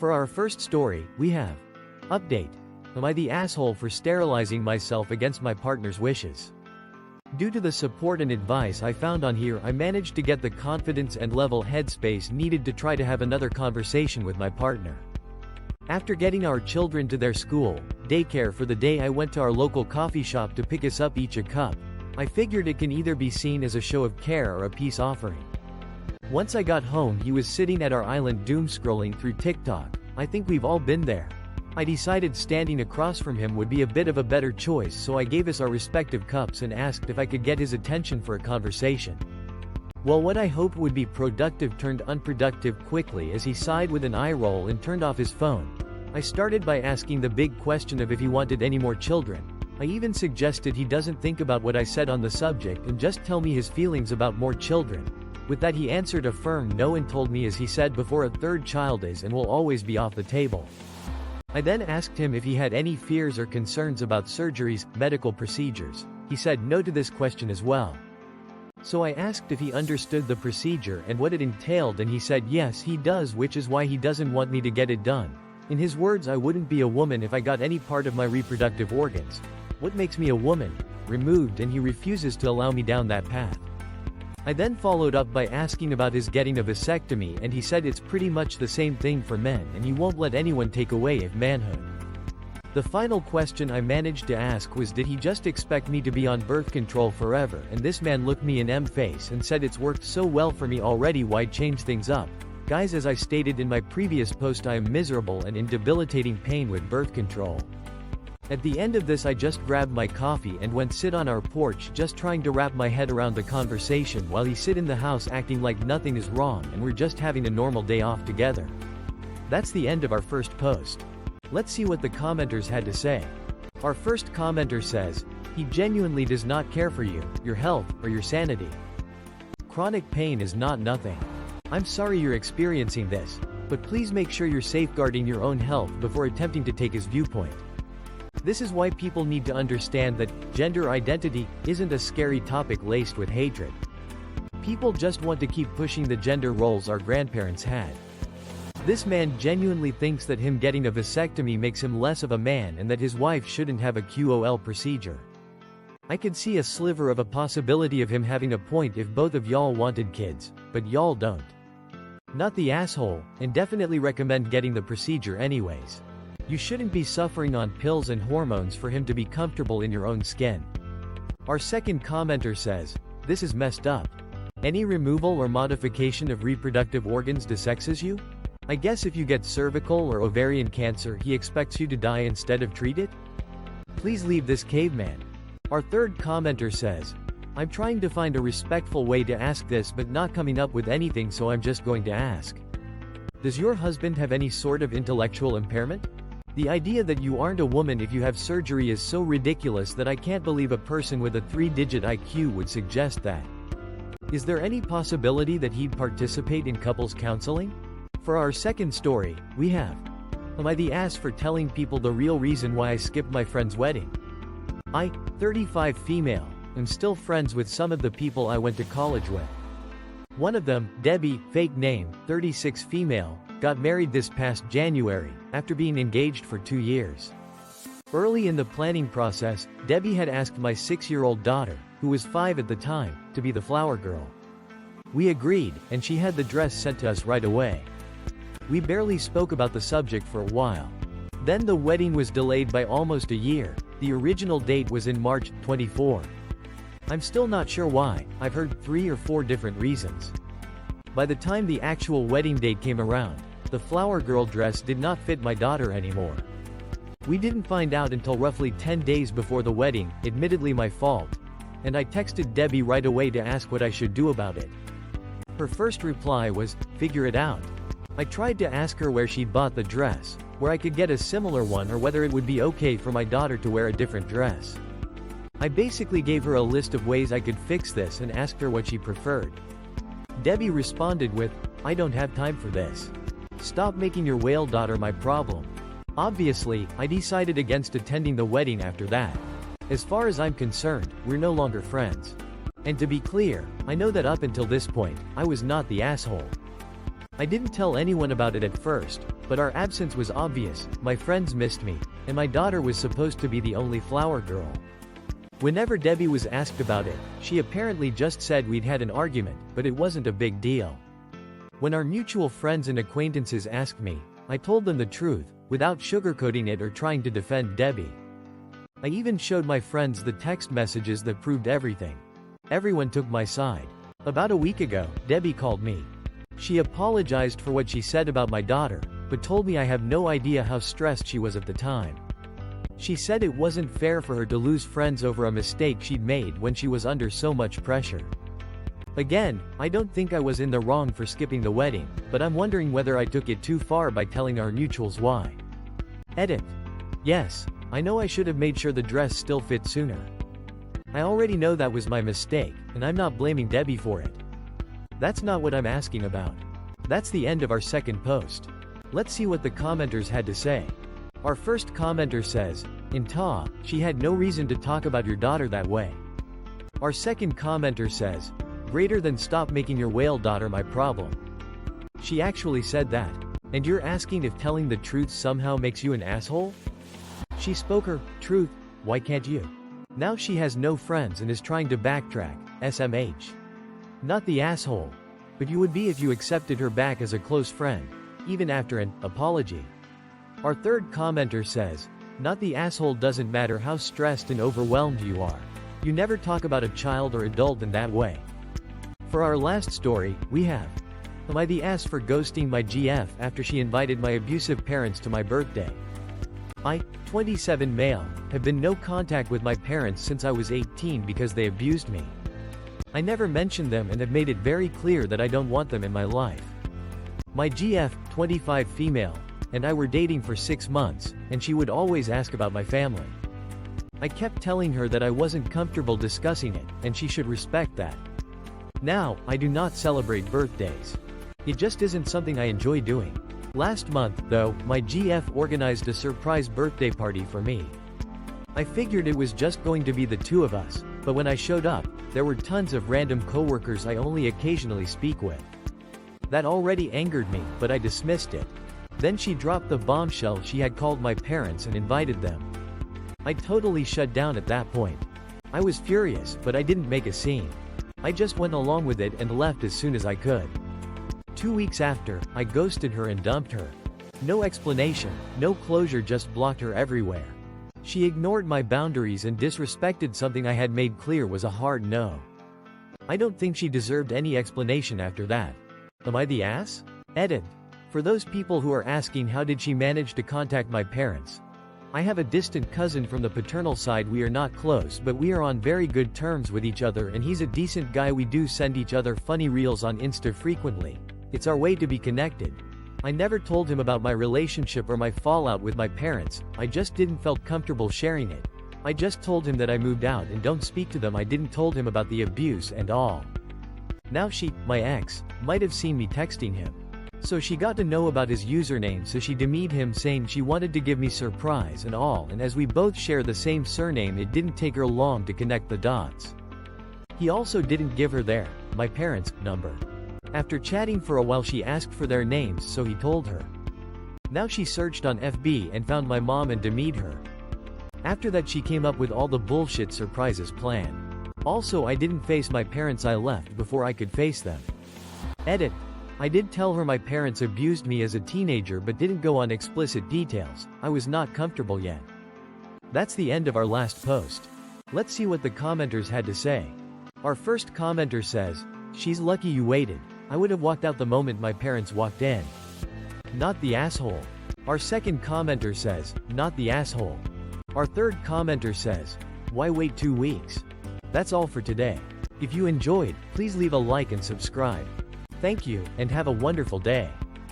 For our first story, we have Update. Am I the asshole for sterilizing myself against my partner's wishes? Due to the support and advice I found on here, I managed to get the confidence and level headspace needed to try to have another conversation with my partner. After getting our children to their school, daycare for the day, I went to our local coffee shop to pick us up each a cup. I figured it can either be seen as a show of care or a peace offering. Once I got home, he was sitting at our island doom scrolling through TikTok. I think we've all been there. I decided standing across from him would be a bit of a better choice, so I gave us our respective cups and asked if I could get his attention for a conversation. Well, what I hoped would be productive turned unproductive quickly as he sighed with an eye roll and turned off his phone. I started by asking the big question of if he wanted any more children. I even suggested he doesn't think about what I said on the subject and just tell me his feelings about more children. With that, he answered a firm no and told me, as he said before, a third child is and will always be off the table. I then asked him if he had any fears or concerns about surgeries, medical procedures. He said no to this question as well. So I asked if he understood the procedure and what it entailed, and he said yes, he does, which is why he doesn't want me to get it done. In his words, I wouldn't be a woman if I got any part of my reproductive organs. What makes me a woman? Removed, and he refuses to allow me down that path. I then followed up by asking about his getting a vasectomy, and he said it's pretty much the same thing for men and he won't let anyone take away his manhood. The final question I managed to ask was, did he just expect me to be on birth control forever? And this man looked me in the face and said, it's worked so well for me already, why change things up? Guys, as I stated in my previous post, I am miserable and in debilitating pain with birth control. At the end of this, I just grabbed my coffee and went sit on our porch, just trying to wrap my head around the conversation while he sit in the house acting like nothing is wrong and we're just having a normal day off together. That's the end of our first post. Let's see what the commenters had to say. Our first commenter says, he genuinely does not care for you, your health, or your sanity. Chronic pain is not nothing. I'm sorry you're experiencing this, but please make sure you're safeguarding your own health before attempting to take his viewpoint. This is why people need to understand that gender identity isn't a scary topic laced with hatred. People just want to keep pushing the gender roles our grandparents had. This man genuinely thinks that him getting a vasectomy makes him less of a man and that his wife shouldn't have a QOL procedure. I could see a sliver of a possibility of him having a point if both of y'all wanted kids, but y'all don't. Not the asshole, and definitely recommend getting the procedure anyways. You shouldn't be suffering on pills and hormones for him to be comfortable in your own skin. Our second commenter says, this is messed up. Any removal or modification of reproductive organs dissects you? I guess if you get cervical or ovarian cancer, he expects you to die instead of treat it? Please leave this caveman. Our third commenter says, I'm trying to find a respectful way to ask this but not coming up with anything, so I'm just going to ask. Does your husband have any sort of intellectual impairment? The idea that you aren't a woman if you have surgery is so ridiculous that I can't believe a person with a 3-digit IQ would suggest that. Is there any possibility that he'd participate in couples counseling? For our second story, we have, am I the ass for telling people the real reason why I skipped my friend's wedding? I, 35 female, am still friends with some of the people I went to college with. One of them, Debbie, fake name, 36 female, got married this past January, after being engaged for 2 years. Early in the planning process, Debbie had asked my 6-year-old daughter, who was 5 at the time, to be the flower girl. We agreed, and she had the dress sent to us right away. We barely spoke about the subject for a while. Then the wedding was delayed by almost a year. The original date was in March 24. I'm still not sure why. I've heard 3 or 4 different reasons. By the time the actual wedding date came around, the flower girl dress did not fit my daughter anymore. We didn't find out until roughly 10 days before the wedding, admittedly my fault. And I texted Debbie right away to ask what I should do about it. Her first reply was, figure it out. I tried to ask her where she'd bought the dress, where I could get a similar one, or whether it would be okay for my daughter to wear a different dress. I basically gave her a list of ways I could fix this and asked her what she preferred. Debbie responded with, I don't have time for this. Stop making your whale daughter my problem. Obviously, I decided against attending the wedding after that. As far as I'm concerned, we're no longer friends. And to be clear, I know that up until this point, I was not the asshole. I didn't tell anyone about it at first, but our absence was obvious, my friends missed me, and my daughter was supposed to be the only flower girl. Whenever Debbie was asked about it, she apparently just said we'd had an argument, but it wasn't a big deal. When our mutual friends and acquaintances asked me, I told them the truth, without sugarcoating it or trying to defend Debbie. I even showed my friends the text messages that proved everything. Everyone took my side. About a week ago, Debbie called me. She apologized for what she said about my daughter, but told me I have no idea how stressed she was at the time. She said it wasn't fair for her to lose friends over a mistake she'd made when she was under so much pressure. Again, I don't think I was in the wrong for skipping the wedding, but I'm wondering whether I took it too far by telling our mutuals why. Edit. Yes, I know I should have made sure the dress still fit sooner. I already know that was my mistake, and I'm not blaming Debbie for it. That's not what I'm asking about. That's the end of our second post. Let's see what the commenters had to say. Our first commenter says, Aitah, she had no reason to talk about your daughter that way. Our second commenter says, greater than stop making your whale daughter my problem. She actually said that. And you're asking if telling the truth somehow makes you an asshole? She spoke her truth, why can't you? Now she has no friends and is trying to backtrack, SMH. Not the asshole. But you would be if you accepted her back as a close friend, even after an apology. Our third commenter says, not the asshole doesn't matter how stressed and overwhelmed you are. You never talk about a child or adult in that way. For our last story, we have, am I the ass for ghosting my GF after she invited my abusive parents to my birthday? I, 27 male, have been no contact with my parents since I was 18 because they abused me. I never mentioned them and have made it very clear that I don't want them in my life. My GF, 25 female, and I were dating for 6 months, and she would always ask about my family. I kept telling her that I wasn't comfortable discussing it, and she should respect that. Now, I do not celebrate birthdays. It just isn't something I enjoy doing. Last month, though, my GF organized a surprise birthday party for me. I figured it was just going to be the two of us, but when I showed up, there were tons of random coworkers I only occasionally speak with. That already angered me, but I dismissed it. Then she dropped the bombshell she had called my parents and invited them. I totally shut down at that point. I was furious, but I didn't make a scene. I just went along with it and left as soon as I could. 2 weeks after, I ghosted her and dumped her. No explanation, no closure, just blocked her everywhere. She ignored my boundaries and disrespected something I had made clear was a hard no. I don't think she deserved any explanation after that. Am I the ass? Edit. For those people who are asking how did she manage to contact my parents? I have a distant cousin from the paternal side. We are not close, but we are on very good terms with each other and he's a decent guy. We do send each other funny reels on Insta frequently. It's our way to be connected. I never told him about my relationship or my fallout with my parents, I just didn't felt comfortable sharing it. I just told him that I moved out and don't speak to them. I didn't told him about the abuse and all. Now she, my ex, might have seen me texting him. So she got to know about his username, so she demeaned him saying she wanted to give me surprise and all, and as we both share the same surname it didn't take her long to connect the dots. He also didn't give her my parents' number. After chatting for a while she asked for their names, so he told her. Now she searched on FB and found my mom and demeaned her. After that she came up with all the bullshit surprises plan. Also I didn't face my parents, I left before I could face them. Edit. I did tell her my parents abused me as a teenager but didn't go on explicit details, I was not comfortable yet. That's the end of our last post. Let's see what the commenters had to say. Our first commenter says, she's lucky you waited, I would have walked out the moment my parents walked in. Not the asshole. Our second commenter says, not the asshole. Our third commenter says, why wait 2 weeks? That's all for today. If you enjoyed, please leave a like and subscribe. Thank you, and have a wonderful day.